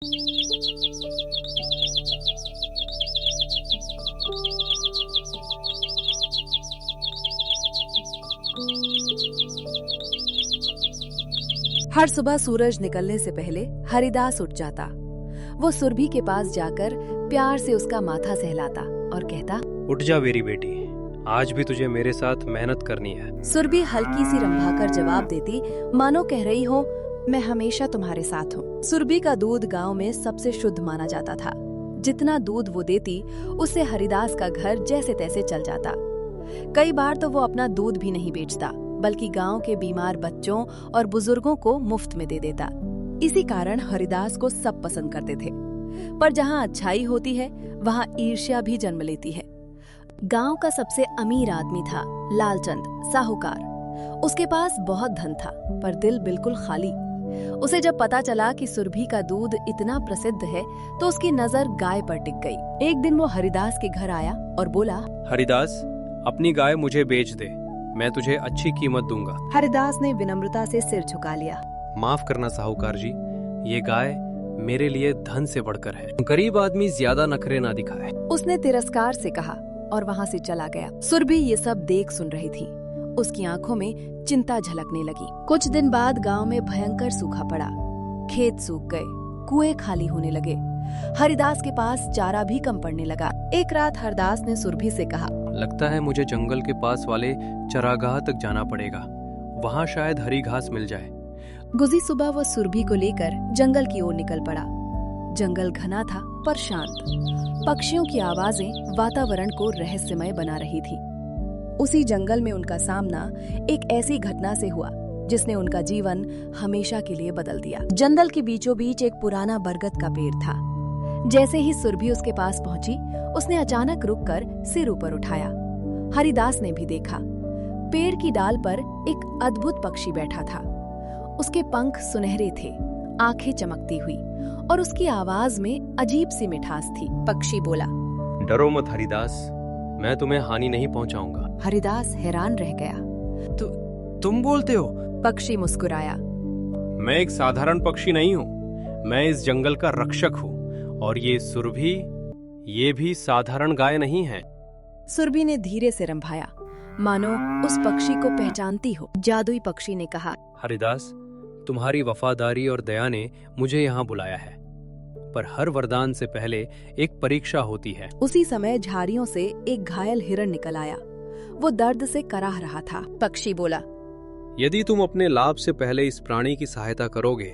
हर सुबह सूरज निकलने से पहले हरिदास उठ जाता। वो सुरभि के पास जाकर प्यार से उसका माथा सहलाता और कहता, उठ जा मेरी बेटी, आज भी तुझे मेरे साथ मेहनत करनी है। सुरभि हल्की सी रंभाकर जवाब देती, मानो कह रही हो, मैं हमेशा तुम्हारे साथ हूँ। सुरभि का दूध गांव में सबसे शुद्ध माना जाता था। जितना दूध वो देती, उससे हरिदास का घर जैसे तैसे चल जाता। कई बार तो वो अपना दूध भी नहीं बेचता, बल्कि गांव के बीमार बच्चों और बुजुर्गों को मुफ्त में दे देता। इसी कारण हरिदास को सब पसंद करते थे। पर जहां अच्छाई होती है, वहां ईर्ष्या भी जन्म लेती है। गांव का सबसे अमीर आदमी था लालचंद साहूकार। उसके पास बहुत धन था, पर दिल बिल्कुल खाली। उसे जब पता चला कि सुरभि का दूध इतना प्रसिद्ध है, तो उसकी नजर गाय पर टिक गई। एक दिन वो हरिदास के घर आया और बोला, हरिदास, अपनी गाय मुझे बेच दे, मैं तुझे अच्छी कीमत दूंगा। हरिदास ने विनम्रता से सिर झुका लिया। माफ करना साहूकार जी, ये गाय मेरे लिए धन से बढ़कर है। गरीब आदमी ज्यादा नखरे ना दिखाए। उसने तिरस्कार से कहा और वहाँ से चला गया। सुरभि ये सब देख सुन रही थी। उसकी आंखों में चिंता झलकने लगी। कुछ दिन बाद गांव में भयंकर सूखा पड़ा। खेत सूख गए, कुएं खाली होने लगे। हरिदास के पास चारा भी कम पड़ने लगा। एक रात हरिदास ने सुरभि से कहा, लगता है मुझे जंगल के पास वाले चरागाह तक जाना पड़ेगा, वहाँ शायद हरी घास मिल जाए। गुज़ी सुबह वो सुरभि को लेकर जंगल की ओर निकल पड़ा। जंगल घना था पर शांत। पक्षियों की आवाजें वातावरण को रहस्यमय बना रही थी। उसी जंगल में उनका सामना एक ऐसी घटना से हुआ जिसने उनका जीवन हमेशा के लिए बदल दिया। जंगल के बीचों बीच एक पुराना बरगद का पेड़ था। जैसे ही सुरभि उसके पास पहुंची, उसने अचानक रुककर सिर ऊपर उठाया। हरिदास ने भी देखा। पेड़ की डाल पर एक अद्भुत पक्षी बैठा था। उसके पंख सुनहरे थे, आंखें चमकती हुई, और उसकी आवाज में अजीब सी मिठास थी। पक्षी बोला, डरो मत हरिदास, मैं तुम्हें हानि नहीं पहुंचाऊंगा। हरिदास हैरान रह गया। तुम बोलते हो? पक्षी मुस्कुराया। मैं एक साधारण पक्षी नहीं हूँ, मैं इस जंगल का रक्षक हूँ, और ये सुरभि, ये भी साधारण गाय नहीं है। सुरभि ने धीरे से रंभाया, मानो उस पक्षी को पहचानती हो। जादुई पक्षी ने कहा, हरिदास, तुम्हारी वफादारी और दया ने मुझे यहाँ बुलाया है, पर हर वरदान से पहले एक परीक्षा होती है। उसी समय झाड़ियों से एक घायल हिरण निकल आया। वो दर्द से कराह रहा था। पक्षी बोला, यदि तुम अपने लाभ से पहले इस प्राणी की सहायता करोगे,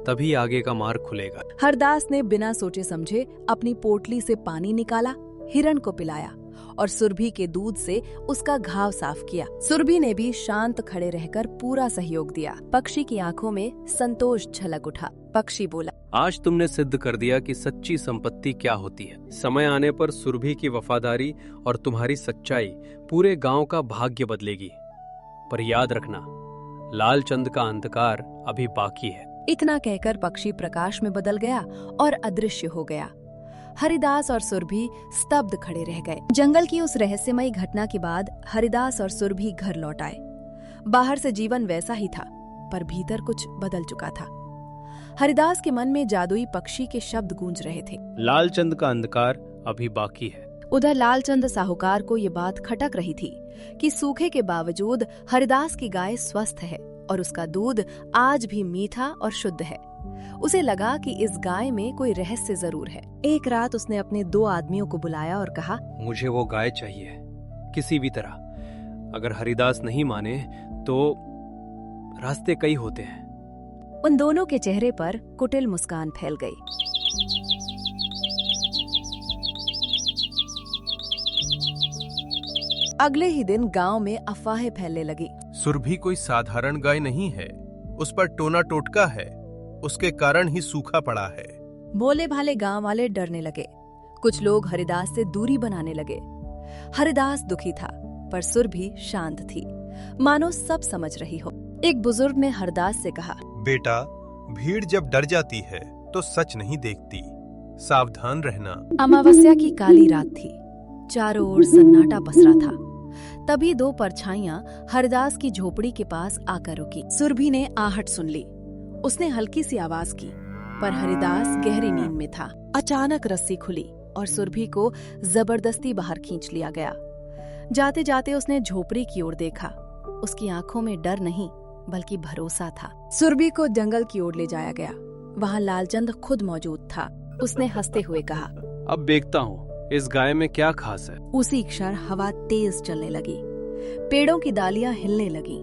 तभी आगे का मार्ग खुलेगा। हरदास ने बिना सोचे समझे अपनी पोटली से पानी निकाला, हिरण को पिलाया और सुरभि के दूध से उसका घाव साफ किया। सुरभि ने भी शांत खड़े रहकर पूरा सहयोग दिया। पक्षी की आंखों में संतोष झलक उठा। पक्षी बोला, आज तुमने सिद्ध कर दिया कि सच्ची संपत्ति क्या होती है। समय आने पर सुरभि की वफादारी और तुम्हारी सच्चाई पूरे गांव का भाग्य बदलेगी। पर याद रखना, लालचंद का अंधकार अभी बाकी है। इतना कहकर पक्षी प्रकाश में बदल गया और अदृश्य हो गया। हरिदास और सुरभि स्तब्ध खड़े रह गए। जंगल की उस रहस्यमयी घटना के बाद हरिदास और सुरभि घर लौट आए। बाहर से जीवन वैसा ही था, पर भीतर कुछ बदल चुका था। हरिदास के मन में जादुई पक्षी के शब्द गूंज रहे थे, लालचंद का अंधकार अभी बाकी है। उधर लालचंद साहूकार को ये बात खटक रही थी कि सूखे के बावजूद हरिदास की गाय स्वस्थ है और उसका दूध आज भी मीठा और शुद्ध है। उसे लगा कि इस गाय में कोई रहस्य जरूर है। एक रात उसने अपने 2 आदमियों को बुलाया और कहा, मुझे वो गाय चाहिए, किसी भी तरह। अगर हरिदास नहीं माने तो रास्ते कई होते हैं। उन दोनों के चेहरे पर कुटिल मुस्कान फैल गई। अगले ही दिन गांव में अफवाहें फैलने लगी। सुरभि कोई साधारण गाय नहीं है, उस पर टोना टोटका है, उसके कारण ही सूखा पड़ा है। भोले भाले गांव वाले डरने लगे। कुछ लोग हरिदास से दूरी बनाने लगे। हरिदास दुखी था, पर सुरभि शांत थी, मानो सब समझ रही हो। एक बुजुर्ग ने हरिदास से कहा, बेटा, भीड़ जब डर जाती है तो सच नहीं देखती, सावधान रहना। अमावस्या की काली रात थी। चारों ओर सन्नाटा पसरा था। तभी 2 परछाइयां हरिदास की झोपड़ी के पास आकर रुकी। सुरभि ने आहट सुन ली। उसने हल्की सी आवाज की, पर हरिदास गहरी नींद में था। अचानक रस्सी खुली और सुरभि को जबरदस्ती बाहर खींच लिया गया। जाते जाते उसने झोपड़ी की ओर देखा। उसकी आंखों में डर नहीं बल्कि भरोसा था। सुरभि को जंगल की ओर ले जाया गया। वहां लालचंद खुद मौजूद था। उसने हंसते हुए कहा, अब देखता हूँ इस गाय में क्या खास है। उसी क्षण हवा तेज चलने लगी, पेड़ों की डालियां हिलने लगीं।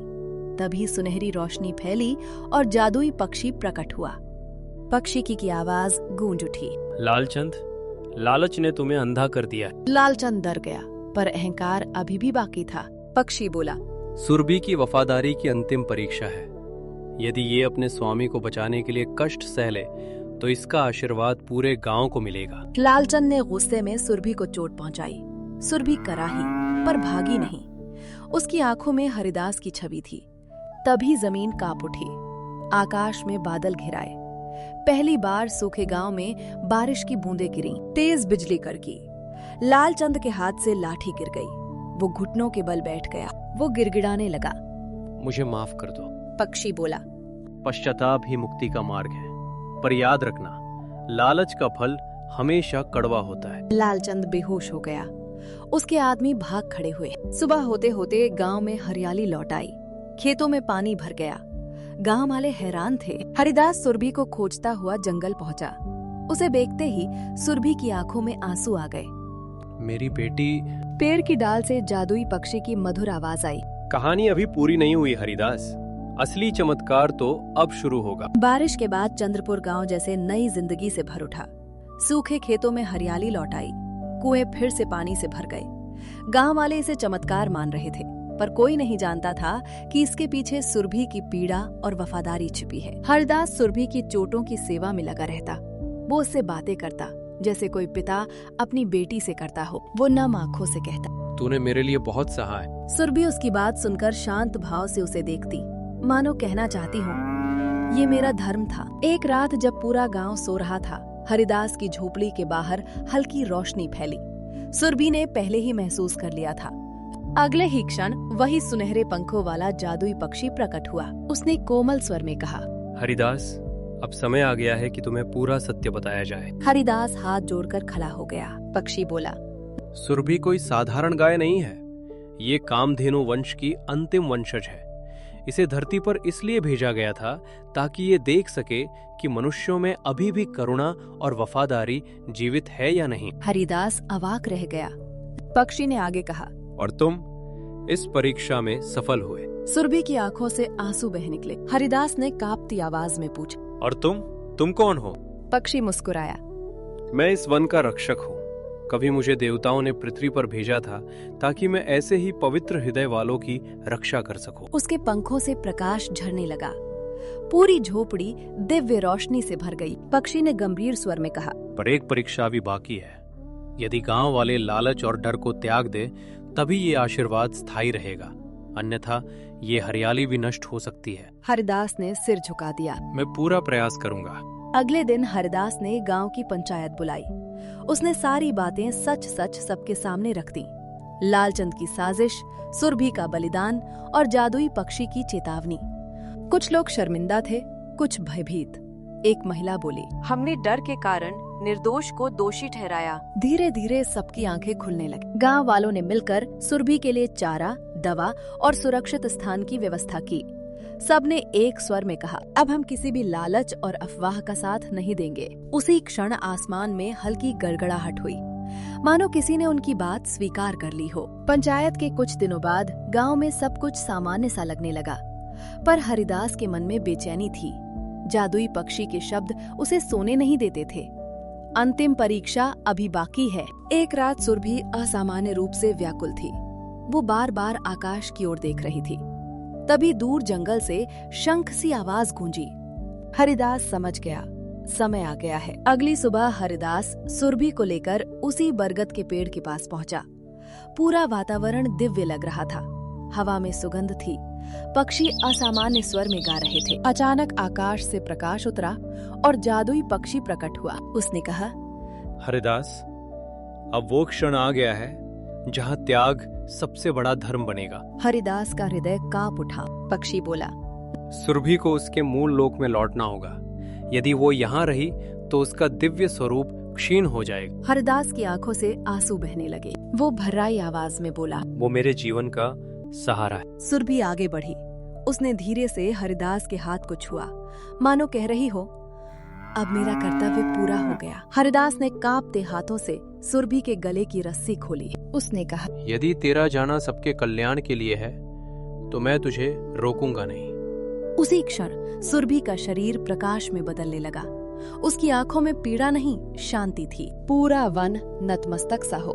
तभी सुनहरी रोशनी फैली और जादुई पक्षी प्रकट हुआ। पक्षी की आवाज गूंज उठी, लालचंद, लालच ने तुम्हें अंधा कर दिया। लालचंद डर गया, पर अहंकार अभी भी बाकी था। पक्षी बोला, सुरभि की वफादारी की अंतिम परीक्षा है। यदि ये अपने स्वामी को बचाने के लिए कष्ट सह ले तो इसका आशीर्वाद पूरे गांव को मिलेगा। लालचंद ने गुस्से में सुरभि को चोट पहुंचाई। सुरभि कराही पर भागी नहीं। उसकी आंखों में हरिदास की छवि थी। तभी जमीन कांप उठी, आकाश में बादल घिराए। पहली बार सूखे गांव में बारिश की बूंदें गिरीं, तेज बिजली कड़की। लालचंद के हाथ से लाठी गिर गई। वो घुटनों के बल बैठ गया। वो गिड़गिड़ाने लगा। मुझे माफ कर दो। पक्षी बोला, पश्चाताप ही मुक्ति का मार्ग है, पर याद रखना लालच का फल हमेशा कड़वा होता है। लालचंद बेहोश हो गया। उसके आदमी भाग खड़े हुए। सुबह होते होते गांव में हरियाली लौट आई। खेतों में पानी भर गया। गांव वाले हैरान थे। हरिदास सुरभि को खोजता हुआ जंगल पहुंचा। उसे देखते ही सुरभि की आंखों में आंसू आ गए। मेरी बेटी। पेड़ की डाल से जादुई पक्षी की मधुर आवाज आई, कहानी अभी पूरी नहीं हुई हरिदास, असली चमत्कार तो अब शुरू होगा। बारिश के बाद चंद्रपुर गांव जैसे नई जिंदगी से भर उठा। सूखे खेतों में हरियाली लौट आई। कुएं फिर से पानी से भर गए। गांव वाले इसे चमत्कार मान रहे थे, पर कोई नहीं जानता था कि इसके पीछे सुरभि की पीड़ा और वफादारी छिपी है। हरिदास सुरभि की चोटों की सेवा में लगा रहता। वो उससे बातें करता जैसे कोई पिता अपनी बेटी से करता हो। वो नम आंखों से कहता, तूने मेरे लिए बहुत सहा है। सुरभि उसकी बात सुनकर शांत भाव से उसे देखती, मानो कहना चाहती हूँ ये मेरा धर्म था। एक रात जब पूरा गांव सो रहा था, हरिदास की झोपड़ी के बाहर हल्की रोशनी फैली। सुरभि ने पहले ही महसूस कर लिया था। अगले ही क्षण वही सुनहरे पंखों वाला जादुई पक्षी प्रकट हुआ। उसने कोमल स्वर में कहा, हरिदास, अब समय आ गया है कि तुम्हें पूरा सत्य बताया जाए। हरिदास हाथ जोड़कर खड़ा हो गया। पक्षी बोला, सुरभि कोई साधारण गाय नहीं है। ये कामधेनु वंश की अंतिम वंशज है। इसे धरती पर इसलिए भेजा गया था ताकि ये देख सके कि मनुष्यों में अभी भी करुणा और वफादारी जीवित है या नहीं। हरिदास अवाक रह गया। पक्षी ने आगे कहा, और तुम इस परीक्षा में सफल हुए। सुरभि की आंखों से आंसू बह निकले। हरिदास ने कांपती आवाज में पूछा, और तुम कौन हो? पक्षी मुस्कुराया, मैं इस वन का रक्षक हूँ। कभी मुझे देवताओं ने पृथ्वी पर भेजा था ताकि मैं ऐसे ही पवित्र हृदय वालों की रक्षा कर सकूं। उसके पंखों से प्रकाश झरने लगा। पूरी झोपड़ी दिव्य रोशनी से भर गई। पक्षी ने गंभीर स्वर में कहा, पर एक परीक्षा अभी बाकी है। यदि गांव वाले लालच और डर को त्याग दे तभी ये आशीर्वाद स्थायी रहेगा, अन्यथा ये हरियाली भी नष्ट हो सकती है। हरिदास ने सिर झुका दिया। मैं पूरा प्रयास करूंगा। अगले दिन हरिदास ने गांव की पंचायत बुलाई। उसने सारी बातें सच सच सबके सामने रख दी। लालचंद की साजिश, सुरभि का बलिदान और जादुई पक्षी की चेतावनी। कुछ लोग शर्मिंदा थे, कुछ भयभीत। एक महिला बोली, हमने डर के कारण निर्दोष को दोषी ठहराया। धीरे धीरे सबकी आंखें खुलने लगी। गांव वालों ने मिलकर सुरभि के लिए चारा, दवा और सुरक्षित स्थान की व्यवस्था की। सबने एक स्वर में कहा, अब हम किसी भी लालच और अफवाह का साथ नहीं देंगे। उसी क्षण आसमान में हल्की गड़गड़ाहट हुई, मानो किसी ने उनकी बात स्वीकार कर ली हो। पंचायत के कुछ दिनों बाद गांव में सब कुछ सामान्य सा लगने लगा, पर हरिदास के मन में बेचैनी थी। जादुई पक्षी के शब्द उसे सोने नहीं देते थे। अंतिम परीक्षा अभी बाकी है। एक रात सुरभि असामान्य रूप से व्याकुल थी। वो बार बार आकाश की ओर देख रही थी। तभी दूर जंगल से शंख सी आवाज गूंजी। हरिदास समझ गया, समय आ गया है। अगली सुबह हरिदास सुरभि को लेकर उसी बरगद के पेड़ के पास पहुंचा। पूरा वातावरण दिव्य लग रहा था। हवा में सुगंध थी। पक्षी असामान्य स्वर में गा रहे थे। अचानक आकाश से प्रकाश उतरा और जादुई पक्षी प्रकट हुआ। उसने कहा, हरिदास, अब वो क्षण आ गया है जहाँ त्याग सबसे बड़ा धर्म बनेगा। हरिदास का हृदय कांप उठा। पक्षी बोला, सुरभि को उसके मूल लोक में लौटना होगा। यदि वो यहाँ रही तो उसका दिव्य स्वरूप क्षीण हो जाएगा। हरिदास की आंखों से आंसू बहने लगे। वो भर्राई आवाज में बोला, वो मेरे जीवन का सहारा है। सुरभि आगे बढ़ी। उसने धीरे से हरिदास के हाथ को छुआ, मानो कह रही हो, अब मेरा कर्तव्य पूरा हो गया। हरिदास ने कांपते हाथों से सुरभि के गले की रस्सी खोली। उसने कहा, यदि तेरा जाना सबके कल्याण के लिए है तो मैं तुझे रोकूंगा नहीं। उसी क्षण सुरभि का शरीर प्रकाश में बदलने लगा। उसकी आंखों में पीड़ा नहीं, शांति थी। पूरा वन नतमस्तक सा हो